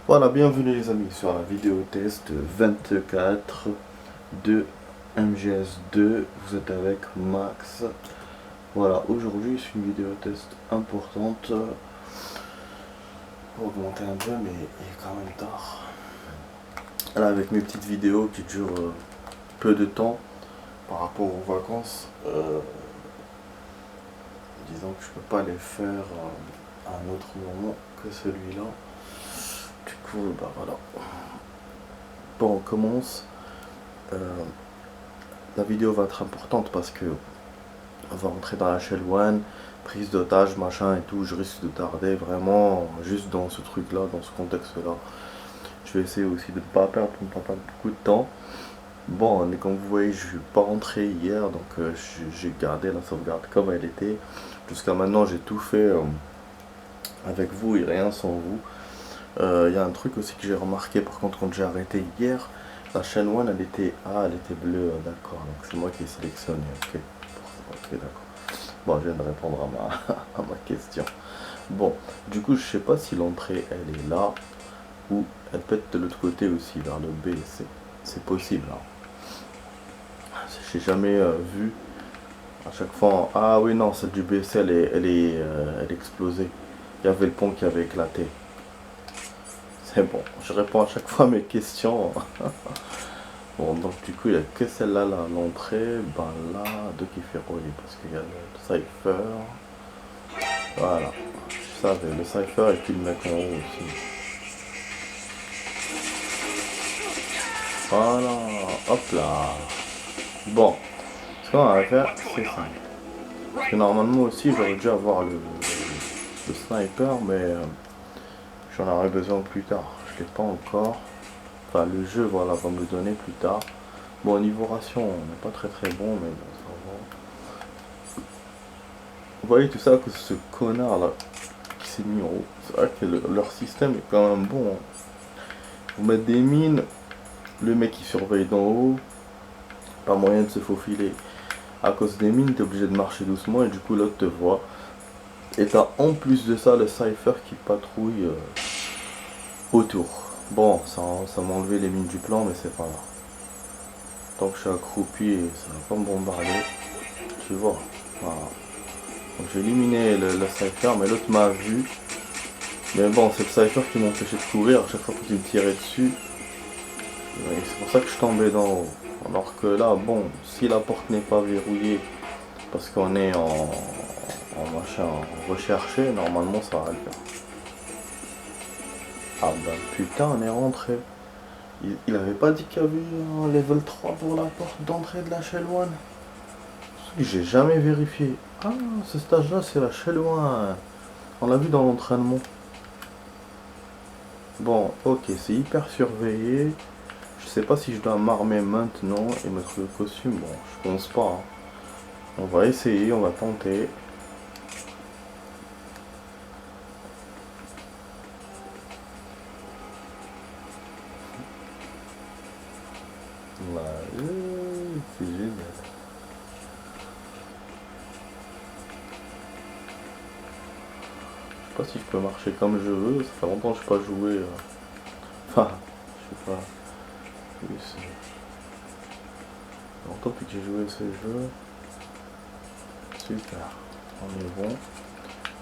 Voilà, bienvenue les amis sur la vidéo test 24 de MGS2. Vous êtes avec Max. Voilà, aujourd'hui c'est une vidéo test importante pour augmenter un peu, mais il est quand même tard. Là, avec mes petites vidéos qui durent peu de temps par rapport aux vacances, disons que je peux pas les faire à un autre moment que celui-là. Du coup, bah voilà. Bon, on commence. La vidéo va être importante parce que on va rentrer dans la Shell One, prise d'otage, machin et tout. Je risque de tarder vraiment juste dans ce truc-là, dans ce contexte-là. Je vais essayer aussi de ne pas perdre beaucoup de temps. Bon, mais comme vous voyez, je suis pas rentré hier, donc j'ai gardé la sauvegarde comme elle était. Jusqu'à maintenant, j'ai tout fait avec vous et rien sans vous. Il y a un truc aussi que j'ai remarqué par contre quand j'ai arrêté hier. La chaîne One elle était bleue, d'accord, donc c'est moi qui ai sélectionné, ok, d'accord. Bon, je viens de répondre à ma question. Bon, du coup je sais pas si l'entrée elle est là ou elle peut être de l'autre côté aussi, vers le B, c'est possible. Hein. J'ai jamais vu, à chaque fois, ah oui non, celle du BC elle est explosée. Il y avait le pont qui avait éclaté. C'est bon, je réponds à chaque fois à mes questions. Bon, donc du coup, il n'y a que celle-là, là, l'entrée. Ben là, deux qui fait rouler parce qu'il y a le Cypher. Voilà, je savais, le Cypher et puis le mec en haut aussi. Voilà, hop là. Bon, ce qu'on va faire, c'est simple. Parce que normalement aussi, j'aurais dû avoir le sniper, mais j'en aurais besoin plus tard. Je l'ai pas encore. Enfin, le jeu, voilà, va me le donner plus tard. Bon, au niveau ration, on n'est pas très bon, mais bon, ça va. Vous voyez tout ça que ce connard là qui s'est mis en haut. C'est vrai que leur système est quand même bon. Hein. Vous mettez des mines, le mec qui surveille d'en haut, pas moyen de se faufiler. À cause des mines, t'es obligé de marcher doucement et du coup l'autre te voit. Et t'as en plus de ça le Cypher qui patrouille autour. Bon, ça m'a enlevé les mines du plan, mais c'est pas grave. Tant que je suis accroupi, ça va pas me bombarder. Tu vois. Voilà. Donc j'ai éliminé le Cypher, mais l'autre m'a vu. Mais bon, c'est le Cypher qui m'empêchait de courir. À chaque fois qu'il me tirait dessus. C'est pour ça que je tombais d'en haut. Alors que là, bon, si la porte n'est pas verrouillée, parce qu'on est en machin recherché, normalement ça va le faire. Ah bah putain, on est rentré. Il avait pas dit qu'il y avait un level 3 pour la porte d'entrée de la Shell One. J'ai jamais vérifié. Ah, ce stage là c'est la Shell One. On l'a vu dans l'entraînement. Bon, ok, c'est hyper surveillé. Je sais pas si je dois m'armer maintenant et mettre le costume. Bon, je pense pas. Hein. On va essayer, on va tenter. C'est génial. Je sais pas si je peux marcher comme je veux. Ça fait longtemps que je n'ai pas joué. Enfin, je sais pas. Oui, longtemps que j'ai joué à ce jeu. Super. On est bon.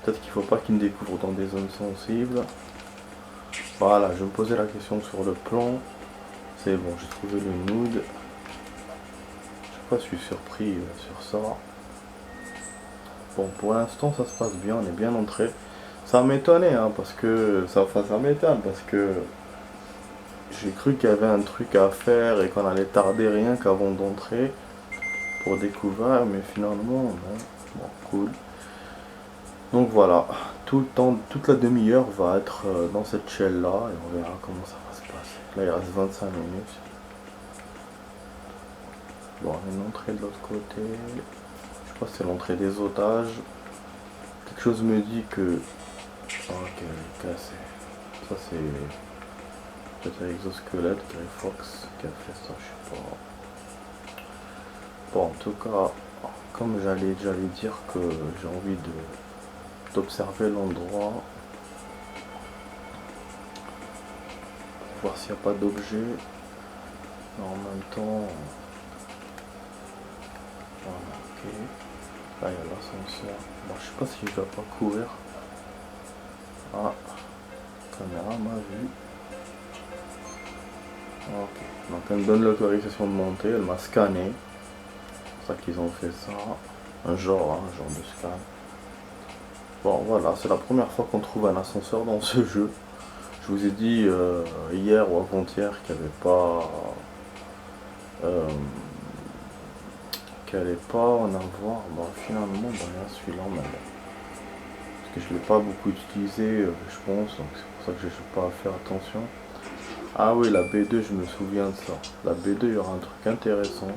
Peut-être qu'il faut pas qu'il me découvre dans des zones sensibles. Voilà, je me posais la question sur le plan. C'est bon, j'ai trouvé le mood. Je sais pas, je suis surpris sur ça. Bon, pour l'instant, ça se passe bien, on est bien entré. Ça m'étonnait, hein, parce que... ça m'étonne, parce que... j'ai cru qu'il y avait un truc à faire et qu'on allait tarder rien qu'avant d'entrer pour découvrir, mais finalement, non. Bon, cool. Donc voilà, tout le temps, toute la demi-heure va être dans cette shell là et on verra comment ça va se passer. Là il reste 25 minutes. Bon, une entrée de l'autre côté. Je crois que c'est l'entrée des otages. Quelque chose me dit que... ok, cassé. Ça c'est... peut-être l'exosquelette, Grey Fox qui a fait ça, je sais pas. Bon, en tout cas, comme j'allais dire que j'ai envie d'observer l'endroit. voir s'il n'y a pas d'objet. En même temps, voilà, ok. Là il y a l'ascenseur. Bon, je sais pas si je dois pas courir. Ah, caméra m'a vu. Ok, donc elle me donne l'autorisation de monter, elle m'a scanné. C'est pour ça qu'ils ont fait ça. Un genre de scan. Bon voilà, c'est la première fois qu'on trouve un ascenseur dans ce jeu. Je vous ai dit hier ou avant-hier euh, qu'il allait pas en avoir. Bon finalement, il y a celui-là maintenant. Parce que je l'ai pas beaucoup utilisé, je pense, donc c'est pour ça que je n'ai pas à faire attention. Ah oui, la B2, je me souviens de ça. La B2, il y aura un truc intéressant.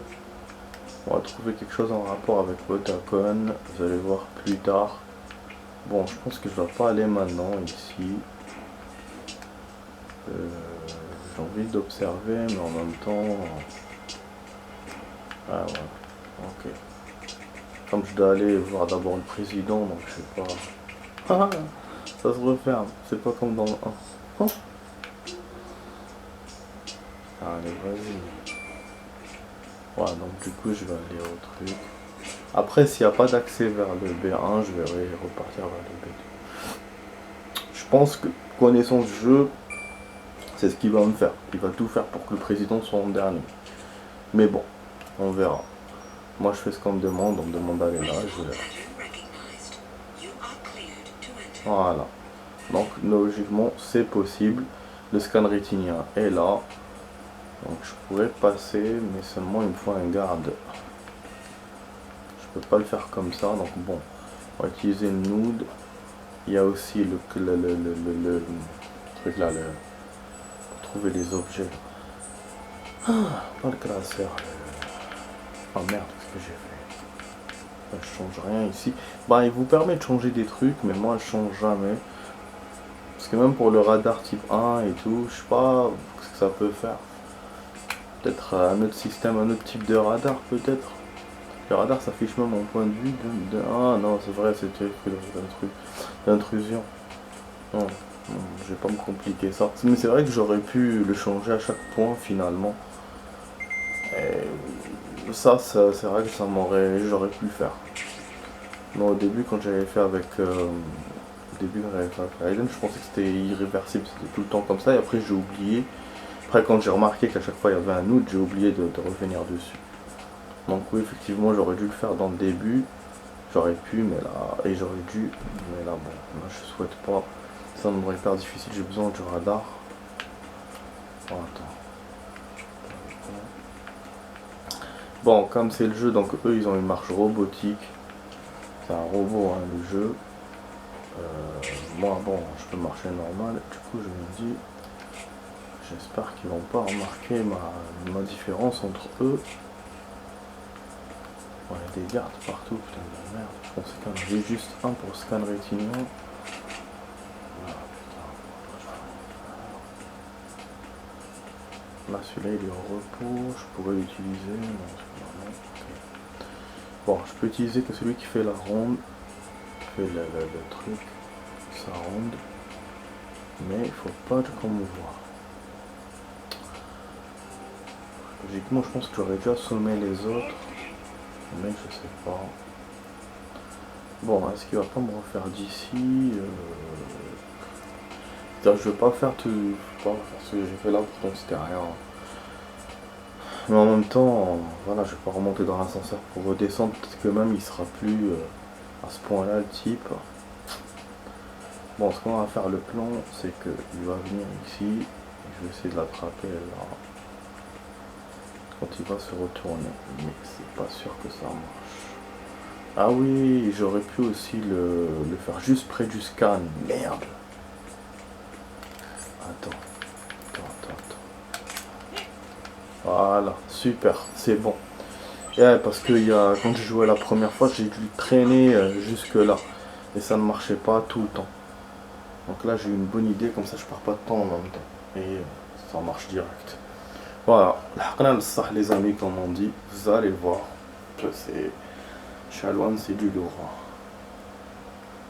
On va trouver quelque chose en rapport avec Otacon. Vous allez voir plus tard. Bon, je pense que je ne dois pas aller maintenant ici. J'ai envie d'observer, mais en même temps... Ah voilà, ok. Comme je dois aller voir d'abord le président, donc je sais pas... Ah, ça se referme, c'est pas comme dans le 1. Oh. Allez, vas-y. Voilà, donc du coup, je vais aller au truc. Après, s'il n'y a pas d'accès vers le B1, je vais repartir vers le B2. Je pense que, connaissant ce jeu, c'est ce qu'il va me faire. Il va tout faire pour que le président soit en dernier. Mais bon, on verra. Moi, je fais ce qu'on me demande. On me demande d'aller là, je vais là. Voilà. Donc, logiquement, c'est possible. Le scan rétinien est là. Donc, je pourrais passer, mais seulement il me faut un garde. Je peux pas le faire comme ça, donc bon, on va utiliser le Node. Il y a aussi le truc là, pour trouver les objets. Ah, pas le classeur. Oh merde, qu'est-ce que j'ai fait? Je change rien ici. Bah, il vous permet de changer des trucs, mais moi je change jamais. Parce que même pour le radar type 1 et tout, je sais pas ce que ça peut faire. Peut-être un autre système, un autre type de radar peut-être. Le radar s'affiche même en point de vue Ah non, c'est vrai, c'était un truc d'intrusion. Non, je vais pas me compliquer ça. Mais c'est vrai que j'aurais pu le changer à chaque point finalement. Et ça c'est vrai que j'aurais pu le faire. Mais au début, quand j'avais fait avec Raiden, je pensais que c'était irréversible, c'était tout le temps comme ça. Et après, j'ai oublié. Après, quand j'ai remarqué qu'à chaque fois il y avait un autre, j'ai oublié de revenir dessus. Donc oui, effectivement, j'aurais dû le faire dans le début. J'aurais pu, mais là, et j'aurais dû, mais là, bon, là, je souhaite pas. Ça me hyper difficile, j'ai besoin du radar. Oh, attends. Bon, comme c'est le jeu, donc eux, ils ont une marche robotique. C'est un robot, hein, le jeu. Moi, bon, je peux marcher normal. Du coup, je me dis, j'espère qu'ils vont pas remarquer ma différence entre eux. Ouais, il y a des gardes partout, putain de merde. Je pensais qu'il y en avait juste un pour scan rétinien. Là, celui-là, il est en repos. Je pourrais l'utiliser. Non, okay. Bon, je peux utiliser que celui qui fait la ronde. Qui fait le truc. Sa ronde. Mais il faut pas qu'on me voit. Logiquement, je pense que j'aurais déjà sommé les autres. Mais je sais pas. Bon, est-ce qu'il va pas me refaire d'ici je vais pas faire tout. Pas faire ce que j'ai fait là, pourtant c'était rien. Mais en même temps, voilà, je vais pas remonter dans l'ascenseur pour redescendre. Peut-être que même il sera plus à ce point-là le type. Bon, ce qu'on va faire le plan, c'est que il va venir ici. Je vais essayer de l'attraper là. Quand il va se retourner. Mais c'est pas sûr que ça marche. Ah oui, j'aurais pu aussi le faire juste près du scan. Merde. Attends. Voilà, super, c'est bon. Yeah, parce que quand je jouais la première fois, j'ai dû traîner jusque là. Et ça ne marchait pas tout le temps. Donc là, j'ai eu une bonne idée, comme ça je perds pas de temps en même temps. Et ça marche direct. Voilà, les amis, comme on dit, vous allez voir que c'est... Shalouane, c'est du lourd.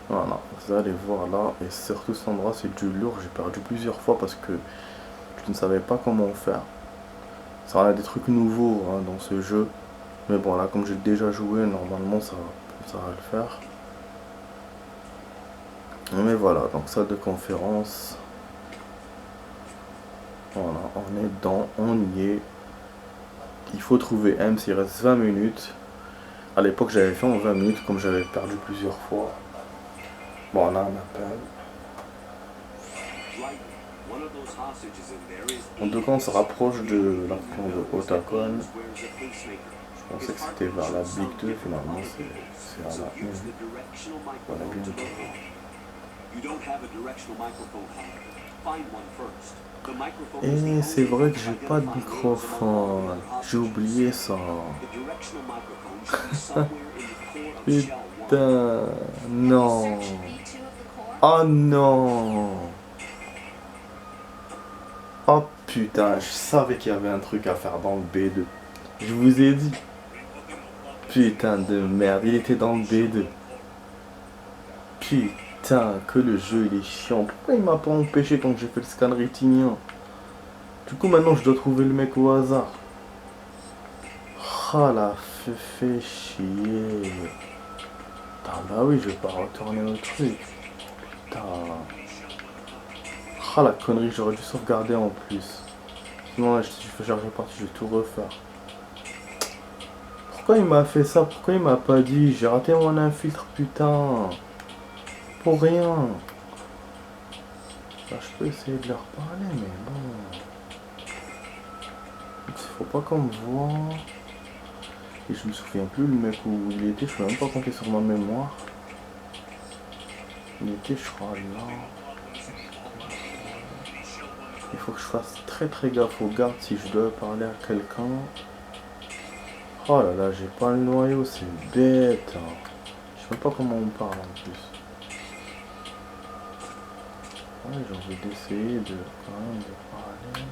Voilà, vous allez voir là. Et surtout cet endroit, c'est du lourd. J'ai perdu plusieurs fois parce que Je ne savais pas comment faire. Ça a des trucs nouveaux hein, dans ce jeu. Mais bon, là, comme j'ai déjà joué, normalement, ça va le faire. Mais voilà, donc salle de conférence. Voilà, on est dedans, on y est. Il faut trouver M s'il reste 20 minutes. À l'époque, j'avais fait en 20 minutes, comme j'avais perdu plusieurs fois. Bon, là, on appelle. En tout cas, on se rapproche de l'action de Otacon. Je pensais que c'était vers la Big 2, finalement, c'est à la 1. Voilà, bien. Et c'est vrai que j'ai pas de microphone. J'ai oublié ça. Putain, non. Oh non. Oh putain, je savais qu'il y avait un truc à faire dans le B2. Je vous ai dit. Putain de merde, il était dans le B2. Putain, que le jeu il est chiant. Pourquoi il m'a pas empêché quand j'ai fait le scan rétinien? Du coup maintenant je dois trouver le mec au hasard. Ah la fait chier. Putain bah oui je vais pas retourner au truc. Putain. Ah la connerie j'aurais dû sauvegarder en plus. Sinon là je fais charger partie, je vais tout refaire. Pourquoi il m'a fait ça? Pourquoi il m'a pas dit? J'ai raté mon infiltre putain. Pour rien. Bah, je peux essayer de leur parler mais bon. Il faut pas qu'on me voit. Et je me souviens plus le mec où il était, je peux même pas compter sur ma mémoire. Il était je crois là. Il faut que je fasse très gaffe aux gardes si je dois parler à quelqu'un. Oh là là, j'ai pas le noyau, c'est bête. Hein. Je sais même pas comment on parle en plus. Ouais, j'ai envie d'essayer de quand même de parler.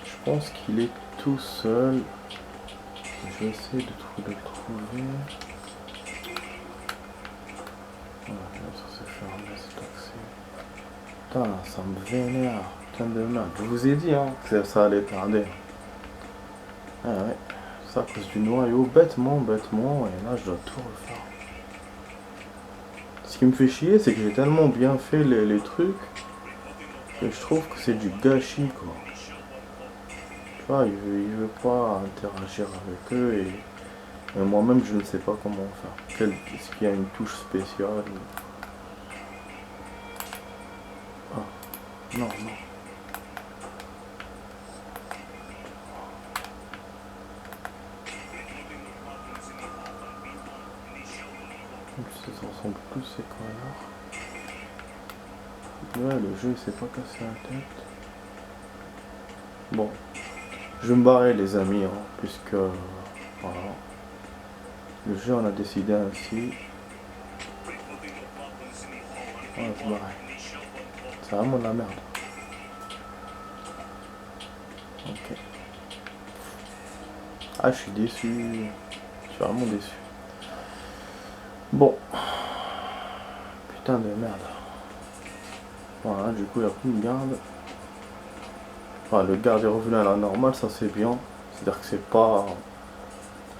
Je pense qu'il est tout seul. Je vais essayer de le trouver. C'est fermé, c'est taxi. Putain, ça me vénère. Putain de merde. Je vous ai dit hein, que ça allait tarder. Ah ouais. Ça à cause du noyau. Bêtement. Et là, je dois tout refaire. Ce qui me fait chier, c'est que j'ai tellement bien fait les trucs que je trouve que c'est du gâchis quoi. Tu vois, il veut pas interagir avec eux et moi-même je ne sais pas comment faire. Est-ce qu'il y a une touche spéciale? Ah, non. Ça ressemble plus ces connards. Ouais, le jeu il s'est pas cassé la tête. Bon, je vais me barrer les amis, hein, puisque voilà. Le jeu en a décidé ainsi. On va se barrer. C'est vraiment de la merde. Ok. Ah, je suis déçu. Je suis vraiment déçu. Bon. Putain de merde. Voilà, du coup, il n'y a plus de garde. Enfin, le garde est revenu à la normale, ça c'est bien. C'est-à-dire que c'est pas...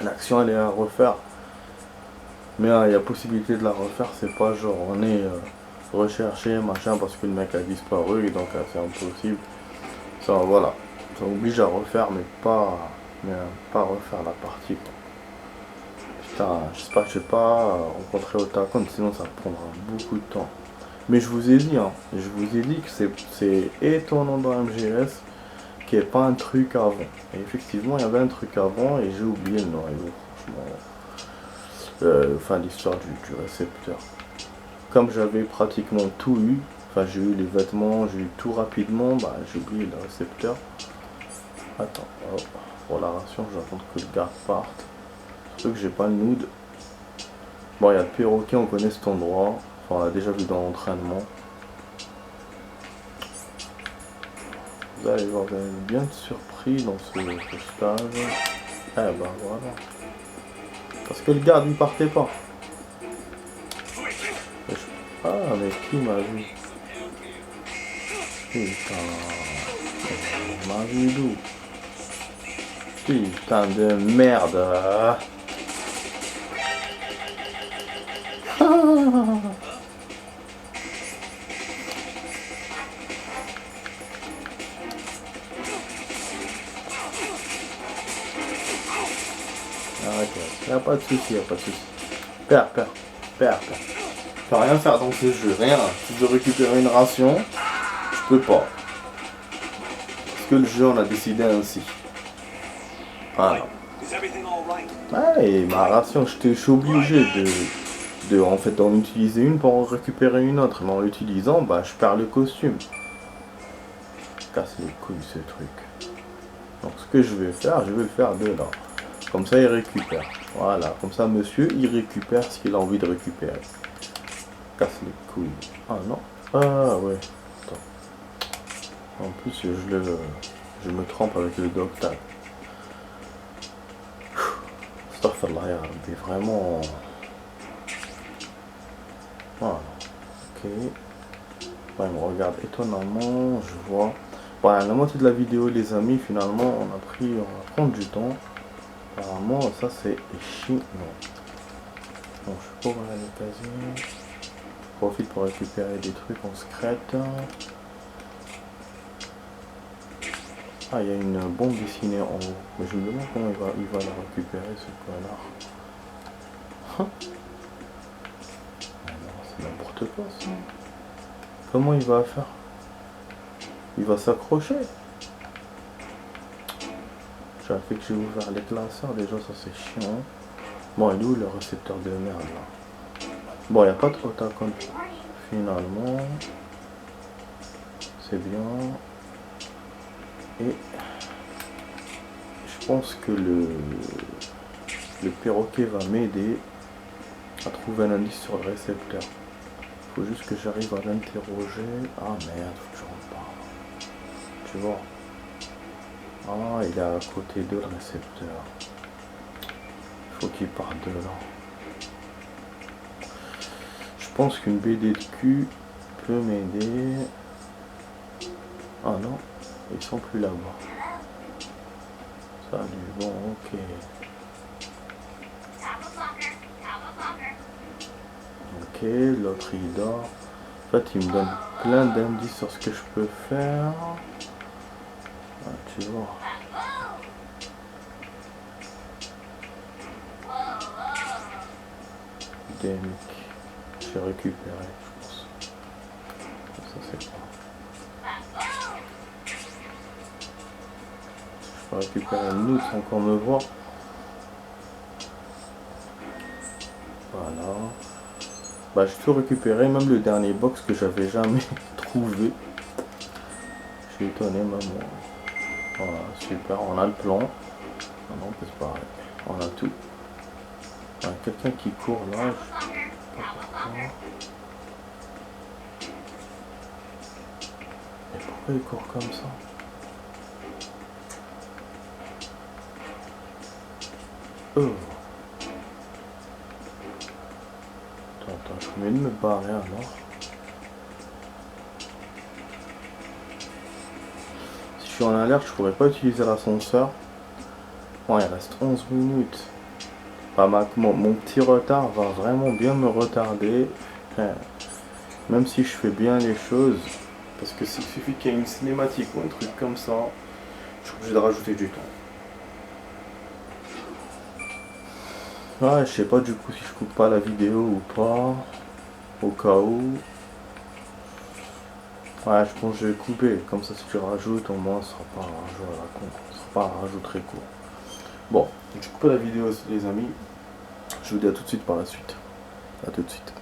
L'action, elle est à refaire. Mais il y a possibilité de la refaire, c'est pas genre on est recherché, machin, parce que le mec a disparu, et donc c'est impossible. Ça, voilà. Ça oblige à refaire, mais pas refaire la partie. Quoi. Putain, j'espère que je vais pas rencontrer Otacon, sinon ça prendra beaucoup de temps. Mais je vous ai dit, hein, que c'est étonnant dans MGS qu'il n'y ait pas un truc avant. Et effectivement, il y avait un truc avant et j'ai oublié le noyau, franchement. Enfin, l'histoire du récepteur. Comme j'avais pratiquement tout eu, enfin j'ai eu les vêtements, j'ai eu tout rapidement, bah j'ai oublié le récepteur. Attends, hop, pour la ration, j'attends que le garde parte. Surtout que j'ai pas le nude. Bon, il y a le perroquet, on connaît cet endroit. Enfin, on l'a déjà vu dans l'entraînement. Vous allez voir, vous allez bien être surpris dans ce stage. Eh ben voilà. Parce que le garde il partait pas. Ah mais qui m'a vu? Putain. Il m'a vu d'où? Putain de merde. Arrête, y'a pas de soucis, y'a pas de soucis. Perds. Je peux rien faire dans ce jeu, rien. Si je veux récupérer une ration, je peux pas. Parce que le jeu on a décidé ainsi. Voilà. Ouais, ma ration, je suis obligé en fait d'en utiliser une pour en récupérer une autre. Mais en l'utilisant, bah je perds le costume. Casse les couilles ce truc. Donc ce que je vais faire, je vais le faire de là. Comme ça il récupère. Voilà, comme ça monsieur il récupère ce qu'il a envie de récupérer. Casse les couilles. Ah non. Ah ouais. Attends. En plus je me trempe avec le Dog-Tag. Astaghfirullah, mais vraiment. Voilà. Ok. Ouais, il me regarde étonnamment, je vois. Voilà, la moitié de la vidéo les amis, finalement on va prendre du temps. Apparemment ça c'est chiant. Donc je cours à l'occasion. Je profite pour récupérer des trucs en secrète. Ah, il y a une bombe dessinée en haut. Mais je me demande comment il va la récupérer ce connard. Ah non, c'est n'importe quoi ça. Comment il va faire? Il va s'accrocher. J'ai fait que j'ai ouvert les classeurs, déjà ça c'est chiant. Bon, il est où le récepteur de merde là? Bon, il n'y a pas de Otacon finalement. C'est bien. Et je pense que le perroquet va m'aider à trouver un indice sur le récepteur. Faut juste que j'arrive à l'interroger. Ah merde, faut que je repars. Tu vois. Ah, il est à côté de le récepteur. Faut qu'il parte de là. Je pense qu'une BD de cul peut m'aider. Ah non, ils sont plus là-bas. Salut, bon, ok. Ok, l'autre il dort. En fait, il me donne plein d'indices sur ce que je peux faire. Ah, tu vois. Demic. J'ai récupéré, je pense. Ça c'est pas. Je peux récupérer une autre sans qu'on me voit. Voilà. Bah j'ai tout récupéré, même le dernier box que j'avais jamais trouvé. Je suis étonné même. Voilà, super, on a le plan. Ah non, c'est pareil. On a tout. Il y a quelqu'un qui court là. Je sais pas pourquoi. Mais pourquoi il court comme ça? Oh. Attends, je suis mieux de me barrer alors. Si je suis en alerte, je pourrais pas utiliser l'ascenseur. Ouais, il reste 11 minutes. Bah, mon petit retard va vraiment bien me retarder. Même si je fais bien les choses. Parce que s'il suffit qu'il y ait une cinématique ou un truc comme ça, je suis obligé de rajouter du temps. Ouais, je sais pas du coup si je coupe pas la vidéo ou pas. Au cas où. Ouais, je pense que je vais couper. Comme ça, si tu rajoutes, au moins, ce sera pas un rajout à la con. Ce sera pas un rajout très court. Bon, je coupe la vidéo, les amis. Je vous dis à tout de suite par la suite. À tout de suite.